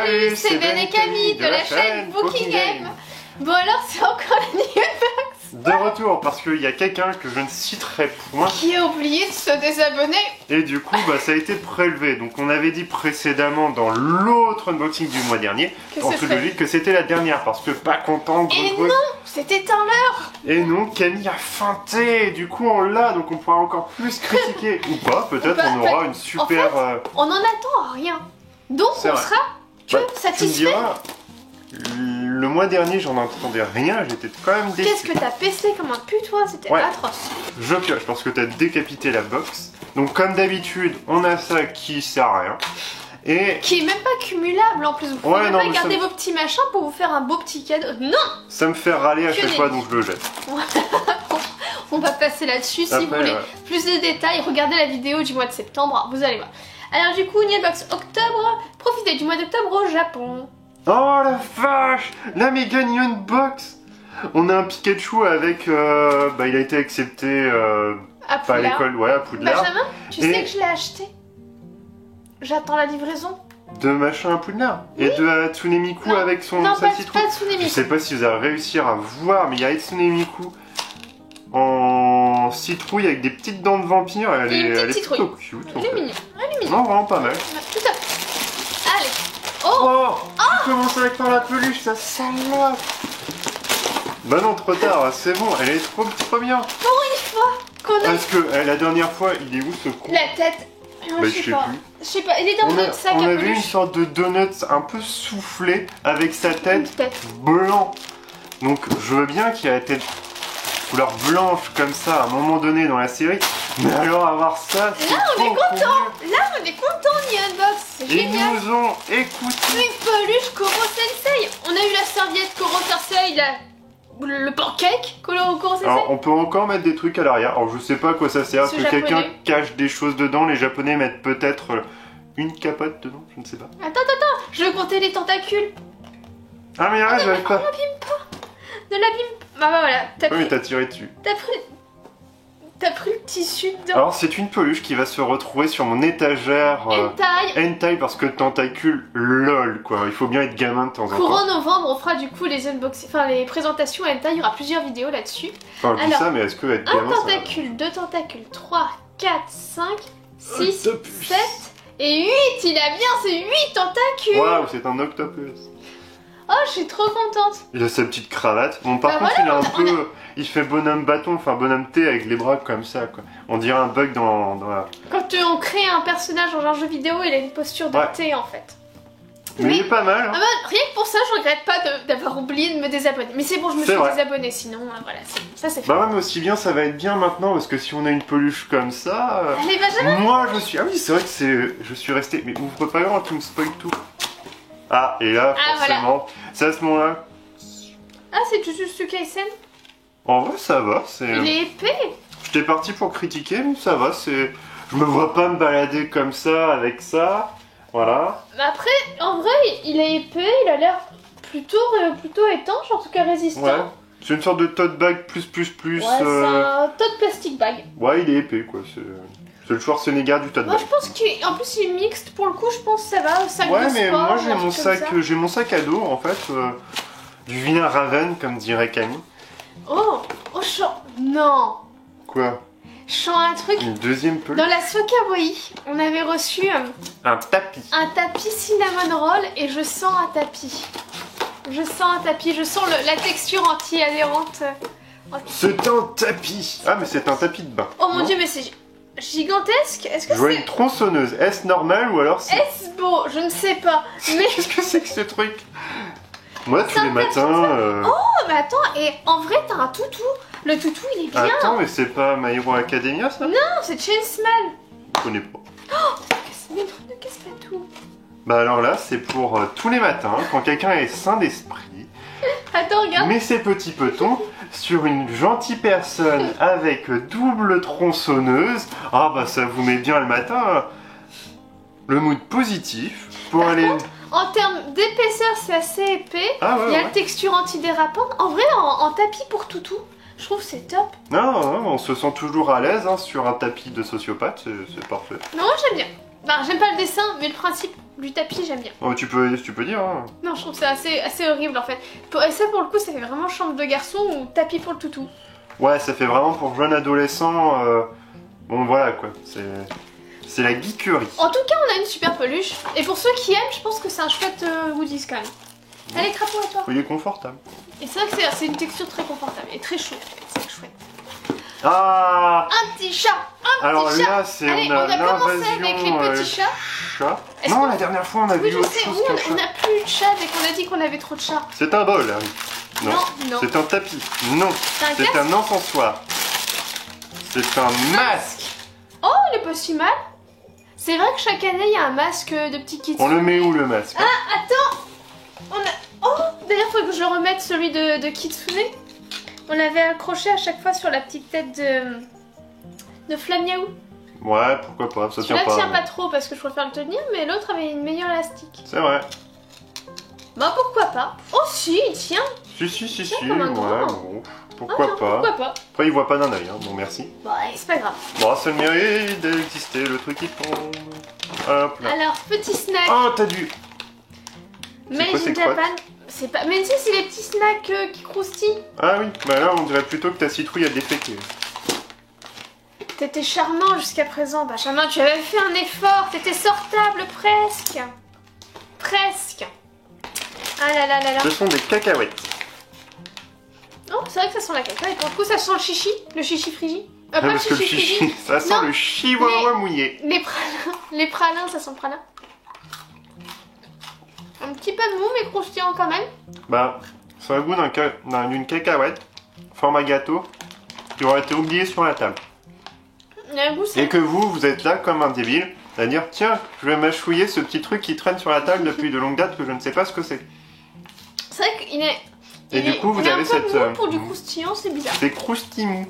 Salut, c'est Ben et Camille de la chaîne Booking Game. Bon alors, c'est encore la Newbox de retour parce qu'il y a quelqu'un que je ne citerai point qui a oublié de se désabonner. Et du coup, ça a été prélevé. Donc on avait dit précédemment dans l'autre unboxing du mois dernier, en toute logique, que c'était la dernière parce que pas content. Et non, c'était en l'heure. Et non, Camille a feinté. Du coup, on l'a, donc on pourra encore plus critiquer ou pas. Peut-être on aura une super. En fait, on n'en attend rien. Donc on sera satisfait. Le mois dernier, j'en entendais rien, j'étais quand même déçu. Qu'est-ce que t'as pesté comme un putois, c'était atroce. Je pioche parce que t'as décapité la box. Donc comme d'habitude, on a ça qui sert à rien. Et qui est même pas cumulable en plus. Vous pouvez pas garder vos petits machins pour vous faire un beau petit cadeau. Non. Ça me fait râler à chaque fois, donc je le jette. On va passer là-dessus. Si vous voulez plus de détails, regardez la vidéo du mois de septembre, vous allez voir. Alors du coup, Newbox octobre, profitez du mois d'octobre au Japon. Oh la vache, la méga Newbox. On a un Pikachu avec, il a été accepté à l'école, à Poudlard. Benjamin, tu sais que je l'ai acheté. J'attends la livraison. De machin à Poudlard. Et de Hatsune Miku avec sa citrouille. Je sais pas si vous allez réussir à voir, mais il y a Hatsune Miku en citrouille avec des petites dents de vampire. Elle est plutôt cute. Elle est mignonne. Non, vraiment pas mal. Tout à fait. Allez. Tu commences avec par la peluche, ça salope. Bah non, trop tard, c'est bon, elle est trop bien. Pour une fois qu'on a... Parce que la dernière fois, il est où ce con? La tête. Je sais plus. Je sais pas, il est dans notre sac à peluche. On avait une sorte de donut un peu soufflé avec sa tête blanc. Donc je veux bien qu'il y ait été couleur blanche comme ça à un moment donné dans la série. Mais alors avoir ça, c'est là on est content. Là on est content, Newbox. C'est génial. Ils nous ont écouté. Une peluche Koro Sensei. On a eu la serviette Koro Sensei, le pancake Koro Sensei. Alors on peut encore mettre des trucs à l'arrière. Alors je sais pas à quoi ça sert. Est-ce que quelqu'un cache des choses dedans? Les Japonais mettent peut-être une capote dedans, je ne sais pas. Attends, je veux compter les tentacules. Ah mais arrête, j'arrive pas. Ne l'abîme pas. Ne l'abîme pas. Bah voilà, t'as pris... mais t'as tiré dessus. T'as pris le tissu dedans. Alors c'est une peluche qui va se retrouver sur mon étagère hentai parce que tentacule lol quoi. Il faut bien être gamin de temps en temps. Courant novembre, on fera du coup les unboxings, les présentations hentai. Il y aura plusieurs vidéos là-dessus. Enfin, alors, ça, mais est-ce que être gamin, un tentacule, deux tentacules, 3, 4, 5, 6, 7 et 8. Il a bien ses 8 tentacules. Waouh, c'est un octopus. Oh, je suis trop contente. Il a sa petite cravate. Bon, par contre, il est un peu... Il fait bonhomme bâton, enfin bonhomme thé avec les bras comme ça, quoi. On dirait un bug dans la... Quand on crée un personnage dans un jeu vidéo, il a une posture de thé, en fait. Mais il est pas mal. Hein. Rien que pour ça, je regrette pas d'avoir oublié de me désabonner. Mais c'est bon, je me suis désabonnée, sinon, voilà, ça c'est fait. Bah ouais, mais aussi bien, ça va être bien maintenant, parce que si on a une peluche comme ça... Allez, Benjamin. Moi, je suis... Ah oui, c'est vrai que je suis resté... Mais ouvre pas grand, tu me spoil tout. Ah, et là, forcément, c'est à ce moment-là... Ah, c'est Jujutsu Kaisen? En vrai, ça va, Il est épais. J'étais parti pour critiquer, mais ça va, c'est... Je me vois pas me balader comme ça, avec ça, voilà. Après, en vrai, il est épais, il a l'air plutôt étanche, en tout cas résistant. Ouais, c'est une sorte de tote bag plus... Ouais, c'est un tote plastic bag. Ouais, il est épais, quoi, c'est le Schwarzenegger du tote bag. Moi, je pense qu'en plus, il est mixte, pour le coup, je pense que ça va, sac de sport. Ouais, mais moi, j'ai mon sac à dos, en fait, du vilain Raven, comme dirait Camille. Oh, non. Quoi? Je sens un truc. Une deuxième peluche. Dans la Sokawai, on avait reçu un tapis. Un tapis cinnamon roll et je sens un tapis. Je sens la texture anti-adhérente. C'est un tapis. Ah mais c'est un tapis de bain. Oh mon dieu, mais c'est gigantesque. Est-ce que je vois une tronçonneuse. Est-ce normal ou alors c'est... Est-ce beau? Je ne sais pas. Mais... Qu'est-ce que c'est que ce truc? Moi tous les matins... Oh mais attends, et en vrai t'as un toutou. Le toutou il est bien. Attends, mais c'est pas My Hero Academia ça? Non, c'est Chain Smell. Je connais pas. Oh, qu'est-ce que c'est tout? Bah alors là, c'est pour tous les matins, quand quelqu'un est sain d'esprit. Attends, regarde. Met ses petits petons sur une gentille personne avec double tronçonneuse. Ah bah ça vous met bien le matin. Le mood positif pour aller... En termes d'épaisseur, c'est assez épais. Il y a la texture antidérapante. En vrai, en tapis pour toutou, je trouve c'est top. Non, on se sent toujours à l'aise sur un tapis de sociopathe, c'est parfait. Non, moi j'aime bien. Bah, j'aime pas le dessin, mais le principe, Du tapis, j'aime bien. Oh, tu peux dire. Hein. Non, je trouve ça assez horrible en fait. Et ça, pour le coup, ça fait vraiment chambre de garçon ou tapis pour le toutou. Ouais, ça fait vraiment pour jeune adolescent. Bon, voilà quoi. C'est la geekerie. En tout cas, on a une super peluche. Et pour ceux qui aiment, je pense que c'est un chouette goodies quand même. Bon. Allez, crapaud à toi. Il est confortable. Et c'est vrai que c'est une texture très confortable et très chaude. C'est chouette. Ah, un petit chat. Alors là, c'est on a commencé avec les petits chats. Non, la dernière fois, on a vu autre chose qu'un chat. On n'a plus de chat dès qu'on a dit qu'on avait trop de chats. C'est un bol, Harry. Non. C'est un tapis. Non. C'est un encensoir. C'est un masque. Oh, il est pas si mal. C'est vrai que chaque année, il y a un masque de petit kitsune. On le met où, le masque? Ah, attends. Oh, d'ailleurs, faut que je remette celui de Kitsune. On l'avait accroché à chaque fois sur la petite tête de Flamiaou. Ouais, pourquoi pas, ça tient pas. Celui-là tient pas trop parce que je préfère le tenir, mais l'autre avait une meilleure élastique. C'est vrai. Bah pourquoi pas. Oh si, il tient. Si, ouais, bon, pourquoi pas. Pourquoi pas. Après, il voit pas d'un œil, hein, bon merci. Bon, c'est pas grave. Bon, ça le mérite d'exister, le truc qui tombe. Hop là. Alors, petit snack. Oh, t'as dû. Made in Japan. C'est pas... Mais si, c'est les petits snacks qui croustillent. Ah oui, bah là on dirait plutôt que ta citrouille a déféqué. T'étais charmant jusqu'à présent, Benjamin, tu avais fait un effort, t'étais sortable presque. Presque. Ah là là là là. Ce sont des cacahuètes. Oh, c'est vrai que ça sent la cacahuète. Pour le coup, ça sent le chichi frigi. Ah, pas parce que le chichi, ça sent le chihuahua mouillé. Les pralins, ça sent le pralin. Un petit peu mou, mais croustillant quand même. Bah, ça a le goût d'une cacahuète, format gâteau, qui aurait été oublié sur la table. Et que vous êtes là comme un débile, à dire tiens, je vais mâchouiller ce petit truc qui traîne sur la table depuis de longue date que je ne sais pas ce que c'est. C'est vrai qu'il est. Et du coup, vous avez cette. Mou pour du croustillant, c'est bizarre. C'est croustimou.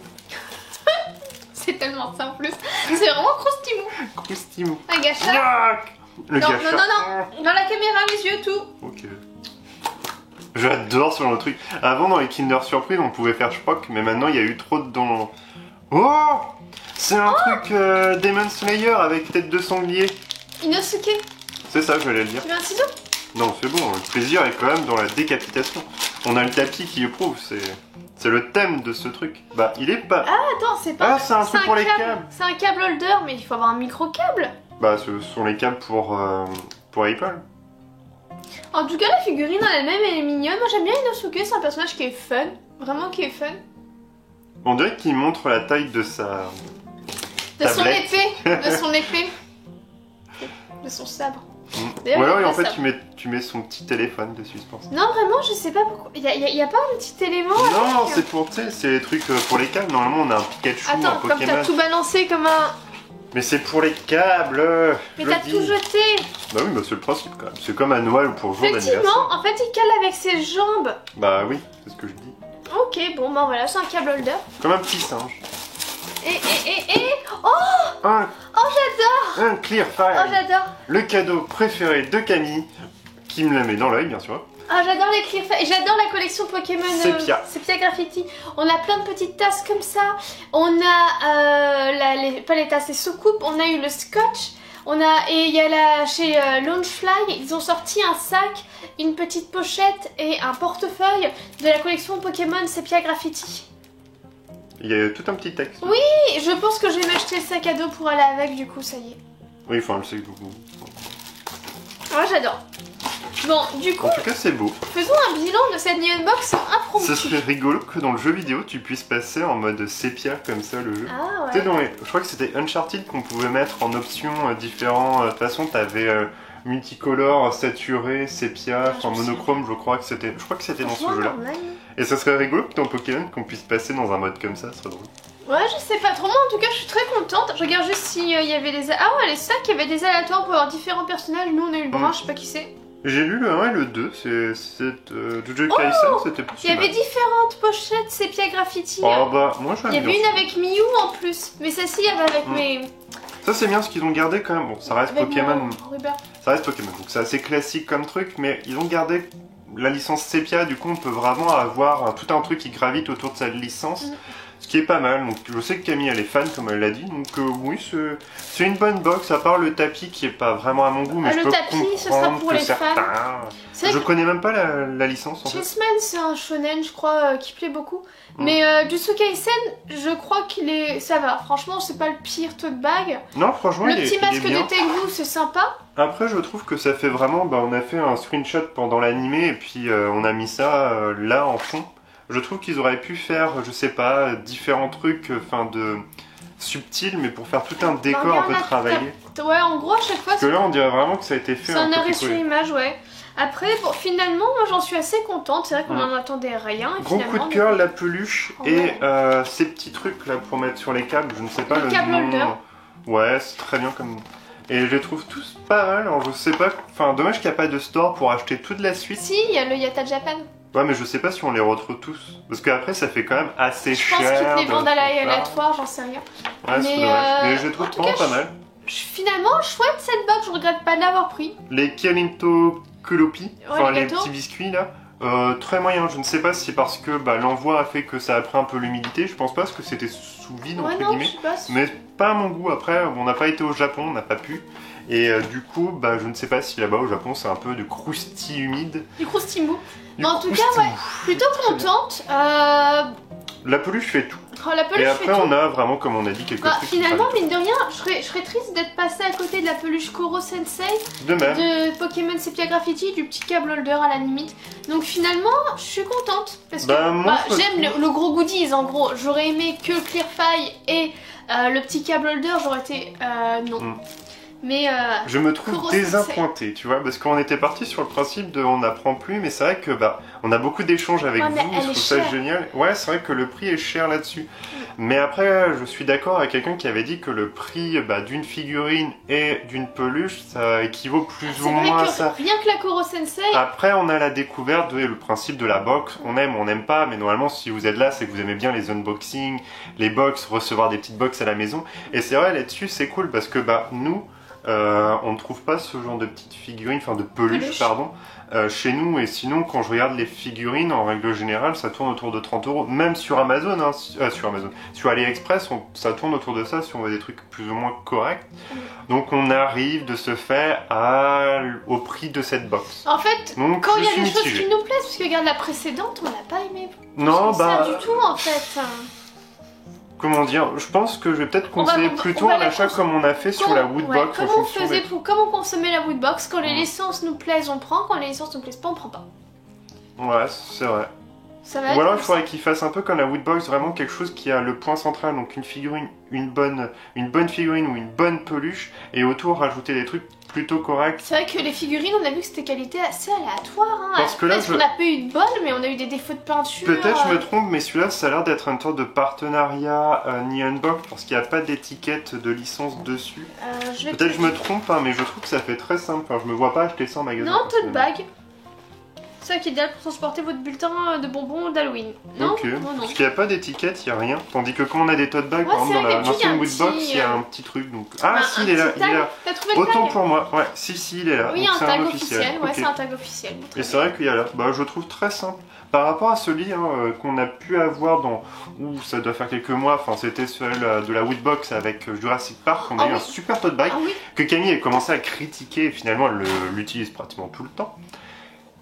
C'est tellement ça en plus. C'est vraiment croustimou. Croustimou. Un gâchard. Le gâchard. Non. Dans la caméra, les yeux, tout. Ok. J'adore ce genre de truc. Avant, dans les Kinder Surprise, on pouvait faire Spock, mais maintenant, il y a eu trop de dons. Oh, c'est un truc Demon Slayer avec tête de sanglier. Inosuke. C'est ça, je vais le dire. Tu veux un ciseau? Non, c'est bon, le plaisir est quand même dans la décapitation. On a le tapis qui le prouve, c'est le thème de ce truc. Bah, il est pas... Ah, attends, c'est pas... Ah, c'est un truc pour les câbles. C'est un câble holder, mais il faut avoir un micro-câble. Bah, ce sont les câbles pour Apple. En tout cas, la figurine en elle-même, elle est mignonne. Moi, j'aime bien Inosuke, c'est un personnage qui est fun. Vraiment qui est fun. On dirait qu'il montre la taille de sa... De son épée. De son sabre. Ou alors en fait tu mets son petit téléphone dessus, je pense. Non vraiment je sais pas pourquoi. Il y a pas un petit élément. Non c'est pour, tu sais, c'est les trucs pour les câbles. Normalement on a un Pikachu, un Pokémon. Comme t'as tout balancé comme un... Mais c'est pour les câbles. Mais t'as tout jeté. Bah oui, bah c'est le principe quand même. C'est comme à Noël ou pour le jour d'anniversaire. Effectivement, en fait il cale avec ses jambes. Bah oui, c'est ce que je dis. Ok, bon bah voilà, c'est un câble holder. Comme un petit singe. Oh j'adore. Un Clear File. Oh j'adore. Le cadeau préféré de Camille, qui me la met dans l'œil bien sûr. Ah j'adore les Clear File. Et j'adore la collection Pokémon Sepia Graffiti. On a plein de petites tasses comme ça. On a pas les tasses, les soucoupes. On a eu le scotch. Et il y a chez Launchfly, ils ont sorti un sac, une petite pochette et un portefeuille de la collection Pokémon Sepia Graffiti. Il y a tout un petit texte. Oui, je pense que je vais m'acheter le sac à dos pour aller avec, du coup, ça y est. Oui, enfin, le sac du coup. Moi, j'adore. Bon, du coup, en tout cas, c'est beau. Faisons un bilan de cette new unbox impromptu. Ce serait rigolo que dans le jeu vidéo, tu puisses passer en mode sépia comme ça le jeu. Ah ouais. Tu sais, je crois que c'était Uncharted qu'on pouvait mettre en options différentes. De toute façon, t'avais multicolore, saturé, sépia, enfin monochrome. Je crois que c'était dans ce jeu-là. Et ça serait rigolo que dans Pokémon qu'on puisse passer dans un mode comme ça, ce serait drôle. Ouais, je sais pas trop, moi en tout cas je suis très contente. Je regarde juste s'il y avait des... Ah ouais, les sacs, il y avait des aléatoires pour avoir différents personnages. Nous on a eu le brun, je sais pas qui c'est. J'ai lu le 1 et le 2, c'est Jujutsu Kaisen, c'était plus. Il y avait différentes pochettes Sepia Graffiti. Oh bah, moi j'aime bien. Il y avait une avec Miou en plus, mais celle-ci il y avait avec mes... Ça c'est bien ce qu'ils ont gardé quand même, bon ça reste avec Pokémon. Ça reste Pokémon, donc c'est assez classique comme truc, mais ils ont gardé la licence Sepia, du coup on peut vraiment avoir tout un truc qui gravite autour de cette licence. Ce qui est pas mal, donc je sais que Camille elle est fan comme elle l'a dit, donc oui c'est une bonne box, à part le tapis qui est pas vraiment à mon goût, mais je peux comprendre que certains... Je connais même pas la licence en fait. Chessman c'est un shonen je crois qui plaît beaucoup, mais Jujutsu Kaisen je crois qu'il est... ça va, franchement c'est pas le pire tote bag. Non franchement le petit masque de Tengu c'est sympa. Après je trouve que ça fait vraiment, on a fait un screenshot pendant l'animé et puis on a mis ça là en fond. Je trouve qu'ils auraient pu faire, je sais pas, différents trucs, de subtils, mais pour faire tout un décor un peu travaillé. Ouais, en gros, à chaque fois... Parce que là, on dirait vraiment que ça a été fait un peu... C'est un arrêt sur image, ouais. Après, bon, finalement, moi, j'en suis assez contente. C'est vrai qu'on en attendait rien. Et gros coup de cœur, la peluche et ces petits trucs là pour mettre sur les câbles, je ne sais pas le câble nom. holder. Ouais, c'est très bien comme... Et je les trouve tous pas mal, alors je sais pas... dommage qu'il n'y a pas de store pour acheter toute la suite. Si, il y a le Yata Japan. Ouais, mais je sais pas si on les retrouve tous. Parce qu'après, ça fait quand même assez cher. Je pense qu'ils te les vendent à l'aléatoire, j'en sais rien. Ouais, c'est dommage. Mais je les trouve vraiment pas mal. Finalement, chouette cette box, je regrette pas de l'avoir pris. Les Kialinto Kulopi, les petits biscuits là, très moyen. Je ne sais pas si parce que l'envoi a fait que ça a pris un peu l'humidité. Je pense pas parce que c'était sous vide, entre guillemets. Mais pas à mon goût. Après, on n'a pas été au Japon, on n'a pas pu. Et du coup, je ne sais pas si là-bas au Japon c'est un peu de croustille humide. Du croustimou. En tout cas, ouais, plutôt contente. La peluche fait tout. Et après, on a vraiment, comme on a dit, quelques trucs. Finalement, mine de rien, je serais triste d'être passée à côté de la peluche Koro Sensei, de Pokémon Sepia Graffiti, du petit câble holder à la limite. Donc finalement, je suis contente. Parce que j'aime le gros goodies, en gros. J'aurais aimé que Clearfire et le petit câble holder, j'aurais été... non. Mais je me trouve désappointé, tu vois, parce qu'on était parti sur le principe de on n'apprend plus, mais c'est vrai que on a beaucoup d'échanges avec vous, je trouve ça génial. Ouais, c'est vrai que le prix est cher là-dessus. Mais après, je suis d'accord avec quelqu'un qui avait dit que le prix d'une figurine et d'une peluche, ça équivaut plus ou moins à ça. Rien que la Koro Sensei. Après, on a la découverte de le principe de la box. On aime, on n'aime pas, mais normalement, si vous êtes là, c'est que vous aimez bien les unboxings, les box, recevoir des petites box à la maison. Et c'est vrai, là-dessus, c'est cool parce que nous, on ne trouve pas ce genre de petites figurines, de peluches, pardon, chez nous. Et sinon, quand je regarde les figurines, en règle générale, ça tourne autour de 30 €. Même sur Amazon, sur AliExpress, ça tourne autour de ça si on veut des trucs plus ou moins corrects. Donc on arrive de ce fait au prix de cette box. En fait, quand il y a des choses qui nous plaisent, parce que regarde la précédente, on n'a pas aimé. Non, ça du tout en fait. Comment dire, je pense que je vais peut-être conseiller plutôt un achat comme on a fait sur la Woodbox. Comment on consommait la Woodbox. Quand les licences nous plaisent, on prend. Quand les licences nous plaisent pas, on prend pas. Ouais, c'est vrai. Ou alors il faudrait qu'il fasse un peu comme la Woodbox, vraiment quelque chose qui a le point central, donc une figurine, une bonne figurine ou une bonne peluche, et autour rajouter des trucs plutôt corrects. C'est vrai que les figurines, on a vu que c'était qualité assez aléatoire. Parce que là, qu'on n'a pas eu de bol, mais on a eu des défauts de peinture. Peut-être je me trompe, mais celui-là, ça a l'air d'être une sorte de partenariat Nihonbox, parce qu'il n'y a pas d'étiquette de licence dessus. Peut-être je me trompe, mais je trouve que ça fait très simple. Je me vois pas acheter ça en magasin. Non, tote bag. C'est ça qui est idéal pour transporter votre bulletin de bonbons d'Halloween. Non, non. Parce qu'il n'y a pas d'étiquette, il n'y a rien. Tandis que quand on a des tote bags, par exemple dans l'ancienne Woodbox, il y a un petit truc. Donc... Ah si, il est là. Autant pour moi. Ouais, si, il est là. Oui, un tag officiel. Ouais, c'est un tag officiel. Et c'est vrai qu'il y a là. Je trouve très simple. Par rapport à celui qu'on a pu avoir ça doit faire quelques mois, c'était celui de la Woodbox avec Jurassic Park, on a eu un super tote bag que Camille a commencé à critiquer et finalement elle l'utilise pratiquement tout le temps.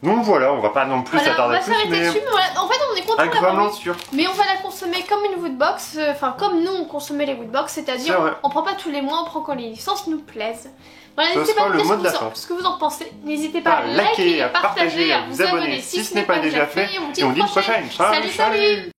Donc voilà, on va pas non plus s'attarder plus, mais... dessus, mais en fait on est content d'avoir mais on va la consommer comme une Woodbox, comme nous on consommait les Woodbox, c'est-à-dire on prend pas tous les mois, on prend quand les licences nous plaisent. Voilà, n'hésitez pas à me dire ce que vous en pensez, n'hésitez pas à liker, à partager, à vous abonner si ce n'est pas déjà fait, et on dit une prochaine. Salut.